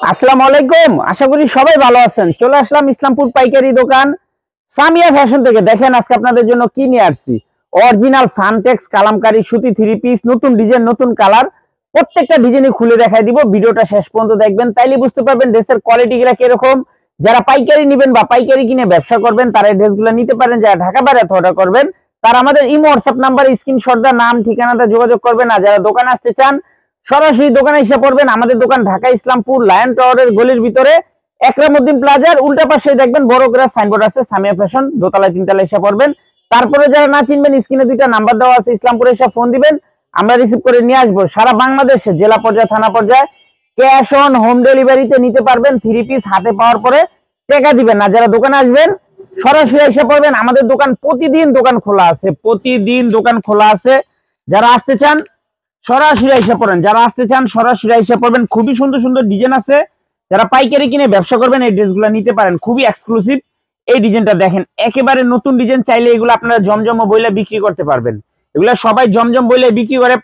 আসসালামু আলাইকুম। আশা করি সবাই ভালো আছেন। চলে আসলাম ইসলামপুর পাইকারি দোকান সামিয়া ফ্যাশন থেকে। দেখেন আজকে আপনাদের জন্য কি নিয়ে আসছি। অরিজিনাল সানটেক্স কালামকারী সুতি থ্রি পিস, নতুন ডিজাইন, নতুন কালার। প্রত্যেকটা ডিজাইনই খুলে দেখাই দিব। ভিডিওটা শেষ পর্যন্ত দেখবেন, তাইলে বুঝতে পারবেন ড্রেসের কোয়ালিটিগুলো কিরকম। যারা পাইকারি নেবেন বা পাইকারি কিনে ব্যবসা করবেন তারা এই ড্রেসগুলো নিতে পারেন। যারা ঢাকা বাইরে অর্ডার করবেন তারা আমাদের ইমো হোয়াটসঅ্যাপ নাম্বার স্ক্রিনশট দিয়ে নাম ঠিকানাতে যোগাযোগ করবেন। আর যারা দোকানে আসতে চান সরাসরি দোকানে এসে পড়বেন। আমাদের দোকান ঢাকা ইসলামপুর লায়ন টাওয়ারের গলির ভিতরে একরামউদ্দিন প্লাজার উল্টা পাশে দেখবেন বড় করে সাইনবোর্ড আছে সামিয়া ফ্যাশন, দোতলায় তিনতলায় এসে পড়বেন। তারপরে যারা না চিনবেন স্ক্রিনে দুইটা নাম্বার দেওয়া আছে, ইসলামপুরে এসে ফোন দিবেন, আমরা রিসিভ করে নিয়ে আসবো। সারা বাংলাদেশে জেলা পর্যায়ে থানা পর্যায়ে ক্যাশ অন হোম ডেলিভারিতে নিতে পারবেন। থ্রি পিস হাতে পাওয়ার পরে টাকা দিবেন না। যারা দোকানে আসবেন সরাসরি এসে পড়বেন। আমাদের দোকান প্রতিদিন দোকান খোলা আছে, প্রতিদিন দোকান খোলা আছে। যারা আসতে চান সরাসরি আইসা পড়েন, যারা আসতে চান সরাসরি আইসা পড়বেন। খুবই সুন্দর সুন্দর ডিজাইন আছে। যারা পাইকারি কিনে ব্যবসা করবেন এই ড্রেসগুলো নিতে পারেন, খুবই এক্সক্লুসিভ। এই ডিজাইনটা দেখেন, একেবারে নতুন ডিজাইন। চাইলে এগুলো আপনারা জমজম বইলে বিক্রি করতে পারবেন। এগুলো সবাই জমজম বইলে বিক্রি করে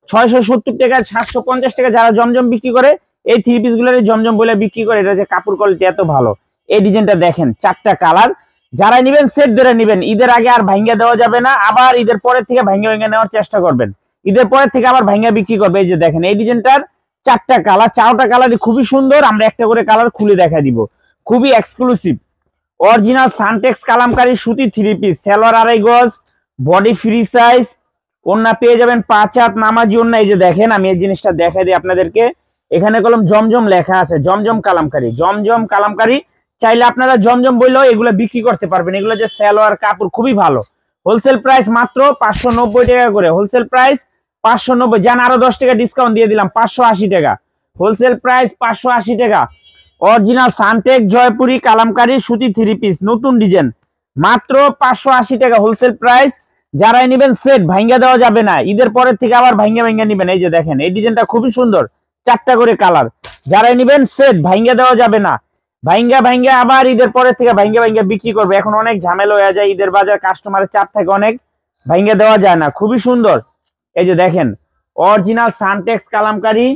670 টাকা 750 টাকা। যারা জমজম বিক্রি করে এই থ্রি পিস গুলো জমজম বইলে বিক্রি করে। এটা যে কাপড় কোয়ালিটি এত ভালো। এই ডিজাইনটা দেখেন, 4টা কালার। যারা নিবেন সেট ধরে নিবেন, ঈদের আগে আর ভাঙ্গা দেওয়া যাবে না। আবার ঈদের পরের থেকে ভাঙ্গা ভাঙ্গা নেওয়ার চেষ্টা করবেন, ঈদের পরের থেকে আবার ভাঙ্গা বিক্রি করবে। এই যে দেখেন এই ডিজাইনটার 4টা কালার, 4টা কালারই খুবই সুন্দর। আমরা একটা করে কালার খুলে দেখা দিব। খুবই এক্সক্লুসিভ অরিজিনাল সানটেক্স কালামকারী সুতি থ্রি পিস, সালোয়ার 2.5 গজ, বডি ফ্রি সাইজ, ওন্না পেয়ে যাবেন 5 হাত নামাজি ওন্না। এই যে দেখেন আমি এই জিনিসটা দেখাই দিই আপনাদেরকে। এখানে কলম জমজম লেখা আছে, জমজম কালামকারী, জমজম কালামকারী। চাইলে আপনারা জমজম বললেও এগুলো বিক্রি করতে পারবেন। এগুলো যে সালোয়ার কাপড় খুবই ভালো। হোলসেল প্রাইস মাত্র 590 টাকা করে, হোলসেল প্রাইস 590। জান আরো 10 টাকা ডিসকাউন্ট দিয়ে দিলাম, 580 টাকা হোলসেল প্রাইস, 580 টাকা। অরিজিনাল সানটেক জয়পুরি কালামকারী সুতি থ্রি পিস, নতুন ডিজাইন, মাত্র 580 টাকা হোলসেল প্রাইস। যারাই নেবেন সেট ভাঙ্গা দেওয়া যাবে না। ঈদের পরের থেকে আবার ভাঙ্গা ভাঙ্গা নেবেন। এই যে দেখেন এই ডিজাইনটা খুবই সুন্দর, 4টা করে কালার। যারাই নেবেন সেট ভাঙ্গা দেওয়া যাবে না। ভাঙ্গা ভাঙ্গা আবার ঈদের পরের থেকে ভাঙ্গা ভাঙ্গা বিক্রি করবে। এখন অনেক ঝামেলা হয়ে যায়, ঈদের বাজার কাস্টমারের চাপ থাকে অনেক, ভাঙ্গা দেওয়া যায় না। খুবই সুন্দর। এই যে দেখেন অরিজিনাল সানটেক্স কালামকারী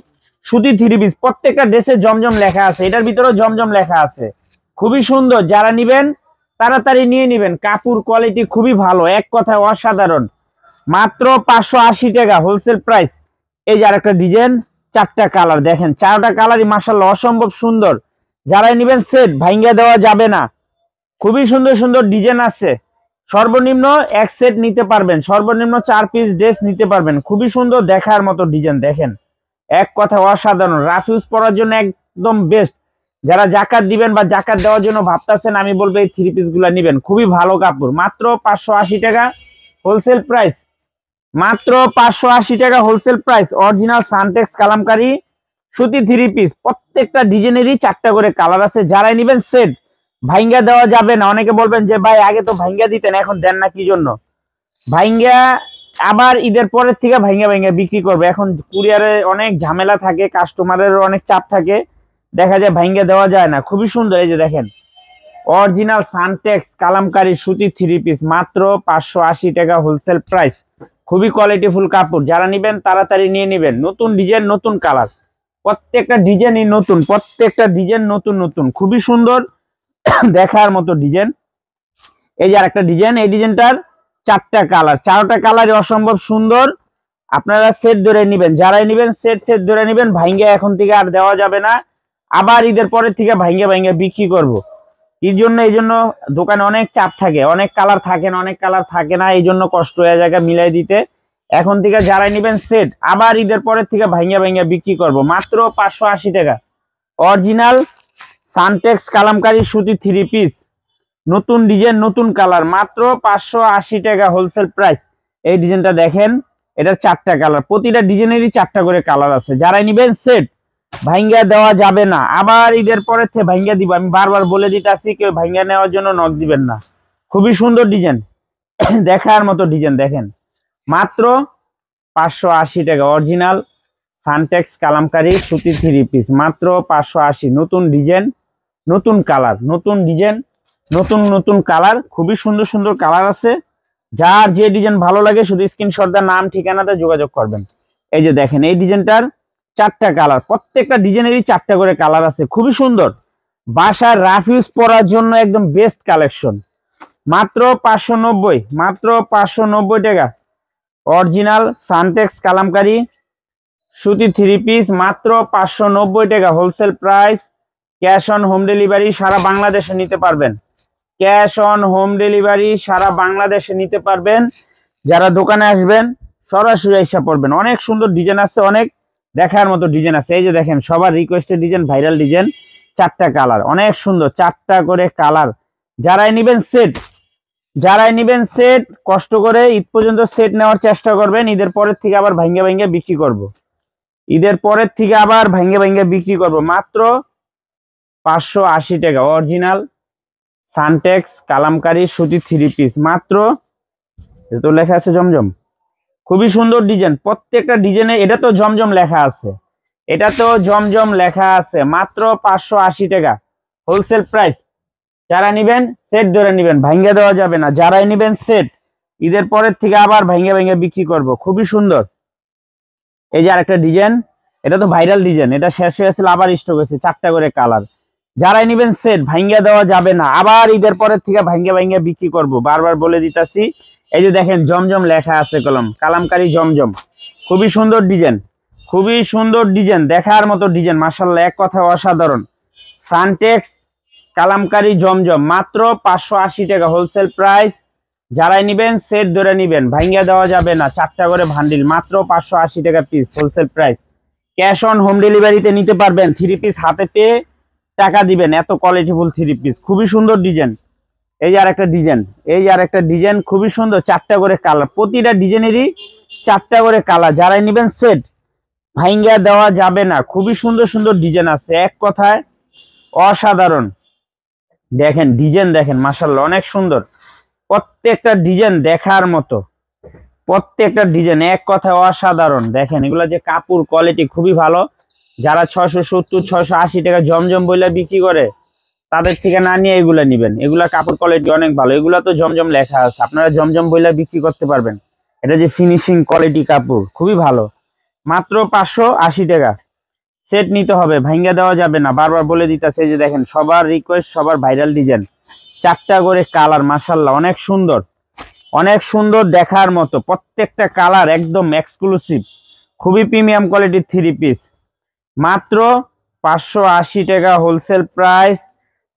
সুতি থ্রি পিস, প্রত্যেকটা ড্রেসে জমজম লেখা আছে, এটার ভিতরেও জমজম লেখা আছে। খুবই সুন্দর। যারা নিবেন তাড়াতাড়ি নিয়ে নিবেন। কাপড় কোয়ালিটি খুবই ভালো, এক কথায় অসাধারণ। মাত্র 580 টাকা হোলসেল প্রাইস। এই যে আরেকটা ডিজাইন, 4টা কালার দেখেন, 4টা কালারই মাশাআল্লাহ অসম্ভব সুন্দর। যারাই নিবেন সেট ভাঙ্গা দেওয়া যাবে না। খুবই সুন্দর সুন্দর ডিজাইন আছে। সর্বনিম্ন এক সেট নিতে পারবেন, সর্বনিম্ন 4 পিস ড্রেস নিতে পারবেন। খুবই সুন্দর দেখার মতো ডিজাইন দেখেন, এক কথা অসাধারণ। রাফ ইউজ করার জন্য একদম বেস্ট। যারা জাকাত দিবেন বা জাকাত দেওয়ার জন্য ভাবতেছেন আমি বলবো এই থ্রি পিস গুলা নিবেন, খুবই ভালো কাপড়। মাত্র 580 টাকা হোলসেল প্রাইস, মাত্র 580 টাকা wholesale price. Original Suntex Kalamkari সুতি থ্রি পিস, প্রত্যেকটা ডিজাইনেরই 4টা করে কালার আছে। যারাই নিবেন সেট ভাঙ্গা দেওয়া যাবে না। অনেকে বলবেন যে ভাই আগে তো ভাঙ্গা দিতেন এখন দেন না কি জন্য। ভাঙ্গা আবার ঈদের পরের থেকে ভাঙ্গা ভাঙ্গা বিক্রি করবে। এখন কুরিয়ারে অনেক ঝামেলা থাকে, কাস্টমারের অনেক চাপ থাকে, দেখা যায় ভাঙ্গা দেওয়া যায় না। খুবই সুন্দর। এই যে দেখেন অরিজিনাল সানটেক্স কালামকারী সুতি থ্রি পিস, মাত্র 580 টাকা হোলসেল প্রাইস। খুবই কোয়ালিটিফুল কাপড়। যারা নিবেন তাড়াতাড়ি নিয়ে নিবেন। নতুন ডিজাইন, নতুন কালার, প্রত্যেকটা ডিজাইনই নতুন, প্রত্যেকটা ডিজাইন নতুন নতুন, খুবই সুন্দর দেখার মতো ডিজাইন। এই যে আরেকটা ডিজাইন, এই ডিজাইনটার 4টা কালার, 4টা কালারই অসম্ভব সুন্দর। আপনারা সেট ধরে নিবেন, যারাই নিবেন সেট সেট ধরে নিবেন। ভাঙ্গা এখন থেকে আর দেওয়া যাবে না। আবার ঈদের পরের থেকে ভাঙ্গা ভাঙ্গা বিক্রি করব। এই জন্য দোকানে অনেক চাপ থাকে, অনেক কালার থাকে না, অনেক কালার থাকে না, এই জন্য কষ্ট হয়ে যায় মিলাই দিতে। এখন থেকে যারাই নিবেন সেট, আবার ঈদের পরের থেকে ভাঙ্গা ভাঙ্গা বিক্রি করব। মাত্র 580 টাকা অরিজিনাল সানটেক্স কালামকারী সুতি থ্রি পিস, নতুন ডিজাইন, নতুন কালার, মাত্র 580 টাকা হোলসেল প্রাইস। এই ডিজাইনটা দেখেন, এটার 4টা কালার, প্রতিটা ডিজাইনেরই 4টা করে কালার আছে। যারাই নিবেন সেট ভাঙ্গা দেওয়া যাবে না। আবার ঈদের পরে থেকে ভাঙ্গা দিব, আমি বারবার বলে দিতেছি, কেউ ভাঙ্গা নেওয়ার জন্য নক দিবেন না। খুবই সুন্দর ডিজাইন, দেখার মতো ডিজাইন দেখেন। মাত্র 580 টাকা অরিজিনাল সানটেক্স কালামকারী সুতি থ্রি পিস, মাত্র 580। নতুন ডিজাইন, নতুন কালার, নতুন ডিজাইন, নতুন নতুন কালার, খুবই সুন্দর সুন্দর কালার আছে। যার যে ডিজাইন ভালো লাগে শুধু স্ক্রিনশট দিয়ে নাম ঠিকানাতে যোগাযোগ করবেন। এই যে দেখেন এই ডিজাইনটার চারটা কালার, প্রত্যেকটা ডিজাইনেরই চারটা করে কালার আছে, খুবই সুন্দর। বাসার রাফ ইউজ পরার জন্য একদম বেস্ট কালেকশন। মাত্র 590, মাত্র 590 টাকা। অরিজিনাল সানটেক্স কালামকারী সুতি 3 পিস, মাত্র 590 টাকা wholesale price. Cash on home delivery সারা বাংলাদেশে নিতে পারবেন। ক্যাশ অন হোম ডেলিভারি সারা বাংলাদেশে নিতে পারবেন। যারা দোকানে আসবেন সরাসরি এসে পড়বেন। অনেক সুন্দর ডিজাইন আছে, অনেক দেখার মতো ডিজাইন আছে। এই যে দেখেন সবার রিকোয়েস্টেড ডিজাইন, ভাইরাল ডিজাইন, চারটা কালার, অনেক সুন্দর, চারটা করে কালার। যারাই নিবেন সেট, যারাই নিবেন সেট, কষ্ট করে ঈদ পর্যন্ত সেট নেওয়ার চেষ্টা করবেন। ঈদের পরের থেকে আবার ভাঙ্গে ভাঙ্গে বিক্রি করব। ঈদের পরের থেকে আবার ভাঙ্গে ভাঙ্গে বিক্রি করব। মাত্র 580 টাকা অরিজিনাল সানটেক্স কালামকারী সুতি 3 পিস, মাত্র, তো লেখা আছে জমজম, খুবই সুন্দর ডিজাইন। প্রত্যেকটা ডিজাইনে এটা তো জমজম লেখা আছে, এটা তো জমজম লেখা আছে। মাত্র 580 টাকা হোলসেল প্রাইস। যারা নিবেন সেট ধরে নিবেন, ভাঙ্গে দেওয়া যাবে না। যারাই নিবেন সেট, ঈদের পরের থেকে আবার ভাঙ্গে ভাঙ্গে বিক্রি করব। খুবই সুন্দর। এই যে আরেকটা ডিজাইন, এটা তো ভাইরাল ডিজাইন, এটা শেষ হয়েছিল আবার স্টক হয়েছে, চারটা করে কালার। যারাই নিবেন সেট, ভাঙ্গে দেওয়া যাবে না। আবার ঈদের পরের থেকে ভাঙ্গে ভাঙ্গে বিক্রি করব, বারবার বলে দিতাছি। এই যে দেখেন জমজম লেখা আছে, কলম কালামকারী জমজম, খুবই সুন্দর ডিজাইন, খুবই সুন্দর ডিজাইন, দেখার মতো ডিজাইন, মাশাআল্লাহ, এক কথা অসাধারণ। সানটেক্স কালামকারী জমজম, মাত্র 580 টাকা হোলসেল প্রাইস। যারাই নিবেন সেট ধরে নিবেন, ভাঙ্গা দেওয়া যাবে না। চারটা করে ভান্ডিল, মাত্র 580 টাকা piece wholesale price. Cash on home ডেলিভারিতে নিতে পারবেন। 3 পিস হাতে পেয়ে টাকা দিবেন। এত কোয়ালিটিফুল 3 পিস, খুবই সুন্দর ডিজাইন। এই যে আরেকটা ডিজাইন, এই যে আরেকটা ডিজাইন, খুবই সুন্দর, চারটা করে কালার, প্রতিটা ডিজাইনেরই চারটা করে কালার। যারাই নিবেন সেট, ভাঙ্গা দেওয়া যাবে না। খুবই সুন্দর সুন্দর ডিজাইন আছে, এক কথায় অসাধারণ। দেখেন ডিজাইন, দেখেন মাশাআল্লাহ, অনেক সুন্দর। প্রত্যেকটা ডিজাইন দেখার মতো, প্রত্যেকটা ডিজাইন এক কথায় অসাধারণ। দেখেন এগুলা যে কাপড় কোয়ালিটি খুবই ভালো। যারা 670 680 টাকা জমজম বইলা বিক্রি করে, তাদের থেকে না নিয়ে এগুলা নিবেন। এগুলা কাপড় কোয়ালিটি অনেক ভালো। এগুলা তো জমজম লেখা আছে, আপনারা জমজম বইলা বিক্রি করতে পারবেন। এটা যে ফিনিশিং কোয়ালিটি কাপড় খুবই ভালো। মাত্র 580 টাকা সেট নিতে হবে, ভাঙ্গা দেওয়া যাবে না, বারবার বলে দিতেছে। যে দেখেন সবার রিকোয়েস্ট, সবার ভাইরাল ডিজাইন, চারটা করে কালার, মাশাআল্লাহ, অনেক সুন্দর, অনেক সুন্দর, দেখার মতো। প্রত্যেকটা কালার একদম এক্সক্লুসিভ, খুবই প্রিমিয়াম কোয়ালিটির 3 পিস, মাত্র 580 টাকা হোলসেল প্রাইস।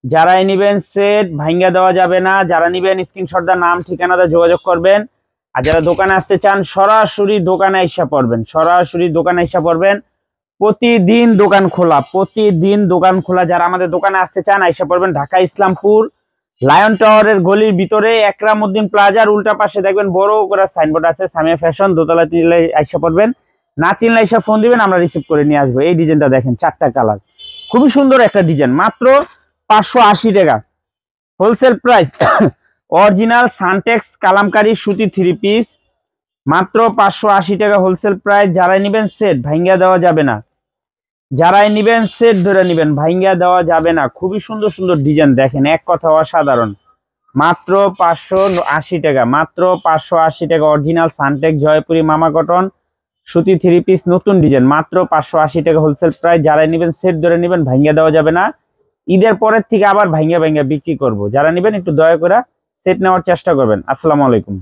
যারাই নিবেন সেট, ভাঙ্গা দেওয়া যাবে না। যারা নিবেন স্ক্রিনশট দা নাম ঠিকানাতে যোগাযোগ করবেন। আর যারা দোকানে আসতে চান সরাসরি দোকানে এসে পড়বেন, সরাসরি দোকানে এসে পড়বেন। প্রতিদিন দোকান খোলা, প্রতিদিন দোকান খোলা। যারা আমাদের দোকানে আসতে চান এসে পড়বেন ঢাকা ইসলামপুর লায়ন টাওয়ারের গলির ভিতরে একরামউদ্দিন প্লাজার উল্টা পাশে দেখবেন বড় করে সাইনবোর্ড আছে সামিয়া ফ্যাশন, দোতলা তিনতলা এসে পড়বেন। না চিনলে এসে ফোন দিবেন, আমরা রিসিভ করে নিয়ে আসবো। এই ডিজাইনটা দেখেন, চারটা কালার, খুবই সুন্দর একটা ডিজাইন, মাত্র 580 টাকা wholesale price. Original Suntex Kalamkari সুতি 3 পিস, মাত্র 580 টাকা হোলসেল প্রাইস। যারাই নিবেন সেট, ভাঙ্গা দেওয়া যাবে না। যারাই নিবেন সেট ধরে নিবেন, ভাঙ্গা দেওয়া যাবে না। খুবই সুন্দর সুন্দর ডিজাইন, দেখেন এক কথা অসাধারণ। মাত্র 580 টাকা, মাত্র 580 টাকা অরিজিনাল সানটেক্স জয়পুরি মামা কটন সুতি 3 পিস, নতুন ডিজাইন, মাত্র 580 টাকা হোলসেল প্রাইস। যারাই নিবেন সেট ধরে নিবেন, ভাঙ্গা দেওয়া যাবে না। ঈদের পরের থেকে আবার ভাঙ্গা ভাঙ্গা বিক্রি করব। যারা নিবেন একটু দয়া করে সেট নেওয়ার চেষ্টা করবেন। আসসালামু আলাইকুম।